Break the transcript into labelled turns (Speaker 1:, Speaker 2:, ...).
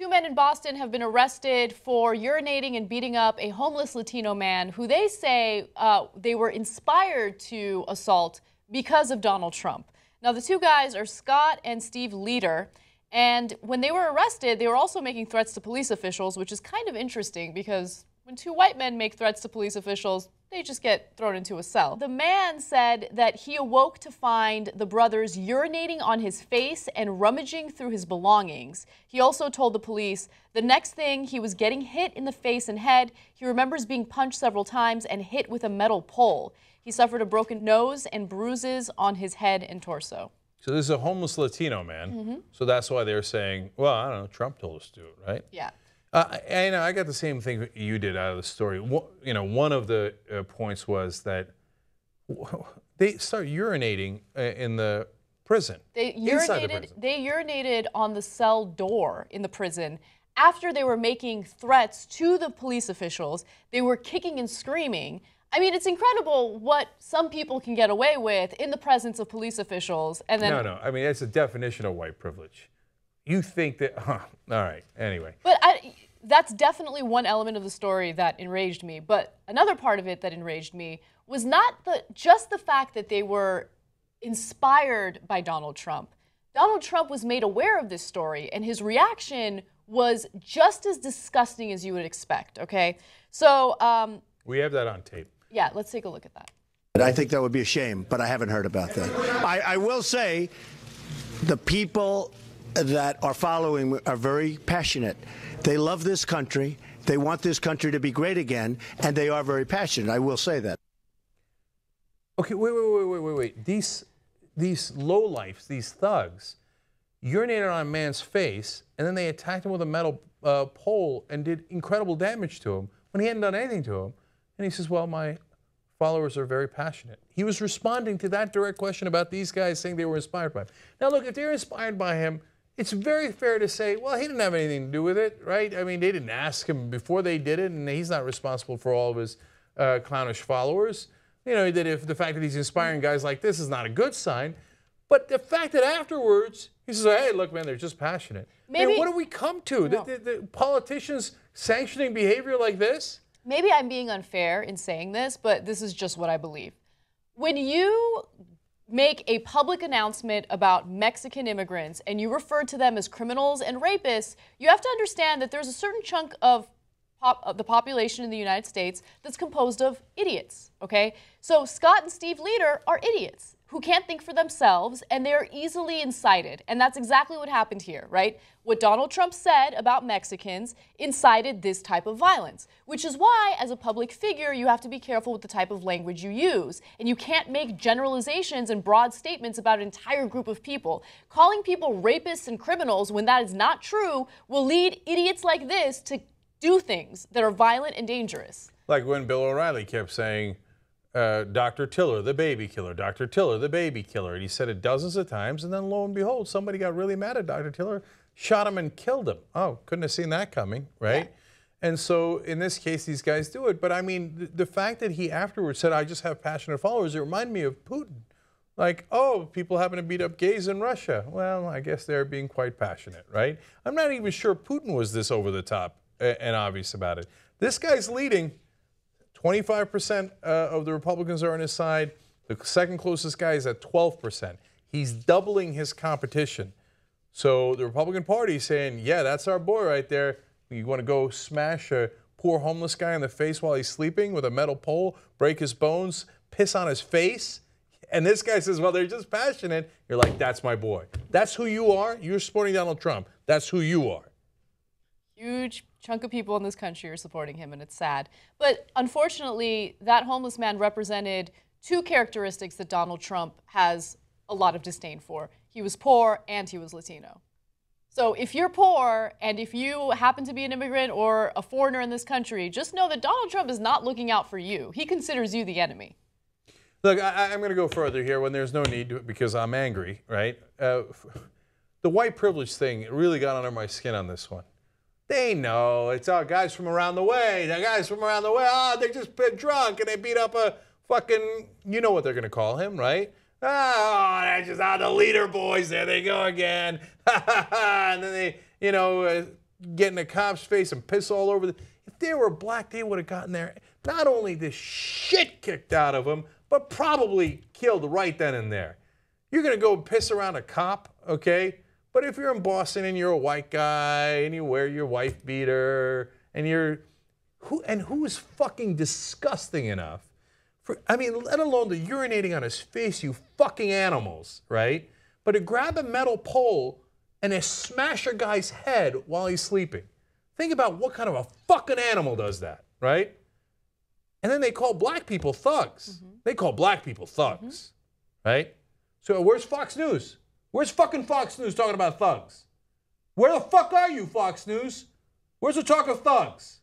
Speaker 1: Two men in Boston have been arrested for urinating and beating up a homeless Latino man who they say they were inspired to assault because of Donald Trump. Now, the two guys are Scott and Steve Leader, and when they were arrested, they were also making threats to police officials, which is kind of interesting because when two white men make threats to police officials, they just get thrown into a cell. The man said that he awoke to find the brothers urinating on his face and rummaging through his belongings. He also told the police the next thing he was getting hit in the face and head. He remembers being punched several times and hit with a metal pole. He suffered a broken nose and bruises on his head and torso.
Speaker 2: So this is a homeless Latino man. So that's why they're saying, well, I don't know, Trump told us to do it, right?
Speaker 1: Yeah.
Speaker 2: And I got the same thing you did out of the story. One of the points was that they start urinating in the prison.
Speaker 1: They urinated on the cell door in the prison. After they were making threats to the police officials, they were kicking and screaming. I mean, it's incredible what some people can get away with in the presence of police officials. And then
Speaker 2: no. I mean, that's a definition of white privilege. You think that, all right, anyway.
Speaker 1: But that's definitely one element of the story that enraged me. But another part of it that enraged me was not just the fact that they were inspired by Donald Trump. Donald Trump was made aware of this story, and his reaction was just as disgusting as you would expect, okay? So
Speaker 2: we have that on tape.
Speaker 1: Yeah, let's take a look at that.
Speaker 3: I think that would be a shame, but I haven't heard about that. I will say the people that are following are very passionate. They love this country. They want this country to be great again, and they are very passionate. I will say that.
Speaker 2: Okay, wait. These lowlifes, these thugs, urinated on a man's face, and then they attacked him with a metal pole and did incredible damage to him when he hadn't done anything to him. And he says, well, my followers are very passionate. He was responding to that direct question about these guys saying they were inspired by him. Now, look, if they're inspired by him, it's very fair to say, well, he didn't have anything to do with it, right? I mean, they didn't ask him before they did it, and he's not responsible for all of his clownish followers. You know, that if the fact that he's inspiring guys like this is not a good sign. But the fact that afterwards, he says, hey, look, man, they're just passionate.
Speaker 1: Maybe,
Speaker 2: man, what do we come to?
Speaker 1: No.
Speaker 2: The politicians sanctioning behavior like this?
Speaker 1: Maybe I'm being unfair in saying this, but this is just what I believe. When you make a public announcement about Mexican immigrants and you refer to them as criminals and rapists, you have to understand that there's a certain chunk of the population in the United States that's composed of idiots, okay? So Scott and Steve Leader are idiots who can't think for themselves, and they're easily incited. And that's exactly what happened here, right? What Donald Trump said about Mexicans incited this type of violence, which is why, as a public figure, you have to be careful with the type of language you use. And you can't make generalizations and broad statements about an entire group of people. Calling people rapists and criminals when that is not true will lead idiots like this to do things that are violent and dangerous.
Speaker 2: Like when Bill O'Reilly kept saying, Dr. Tiller, the baby killer, Dr. Tiller, the baby killer. And he said it dozens of times, and then lo and behold, somebody got really mad at Dr. Tiller, shot him and killed him. Oh, couldn't have seen that coming, right? Yeah. And so in this case, these guys do it. But I mean, the fact that he afterwards said, I just have passionate followers, it reminded me of Putin. Like, oh, people happen to beat up gays in Russia. Well, I guess they're being quite passionate, right? I'm not even sure Putin was this over the top and obvious about it. This guy's leading. 25% of the Republicans are on his side. The second closest guy is at 12%. He's doubling his competition. So the Republican Party is saying, yeah, that's our boy right there. You want to go smash a poor homeless guy in the face while he's sleeping with a metal pole, break his bones, piss on his face? And this guy says, well, they're just passionate. You're like, that's my boy. That's who you are. You're supporting Donald Trump. That's who you are.
Speaker 1: Huge chunk of people in this country are supporting him, and it's sad. But unfortunately, that homeless man represented two characteristics that Donald Trump has a lot of disdain for. He was poor and he was Latino. So if you're poor and if you happen to be an immigrant or a foreigner in this country, just know that Donald Trump is not looking out for you. He considers you the enemy.
Speaker 2: Look, I'm going to go further here when there's no need to, because I'm angry, right? The white privilege thing really got under my skin on this one. They know. It's all guys from around the way. The guys from around the way, they just been drunk and they beat up a fucking, you know what they're going to call him, right? Oh, that's just the leader boys. There they go again. And then they, get in a cop's face and piss all over the... If they were black, they would have gotten there. Not only the shit kicked out of them, but probably killed right then and there. You're going to go piss around a cop, okay? But if you're in Boston and you're a white guy and you wear your wife beater and you're... who's fucking disgusting enough for... I mean, let alone the urinating on his face, you fucking animals, right? But to grab a metal pole and to smash a guy's head while he's sleeping. Think about what kind of a fucking animal does that, right? And then they call black people thugs. They call black people thugs, right? So where's Fox News? Where's fucking Fox News talking about thugs? Where the fuck are you, Fox News? Where's the talk of thugs?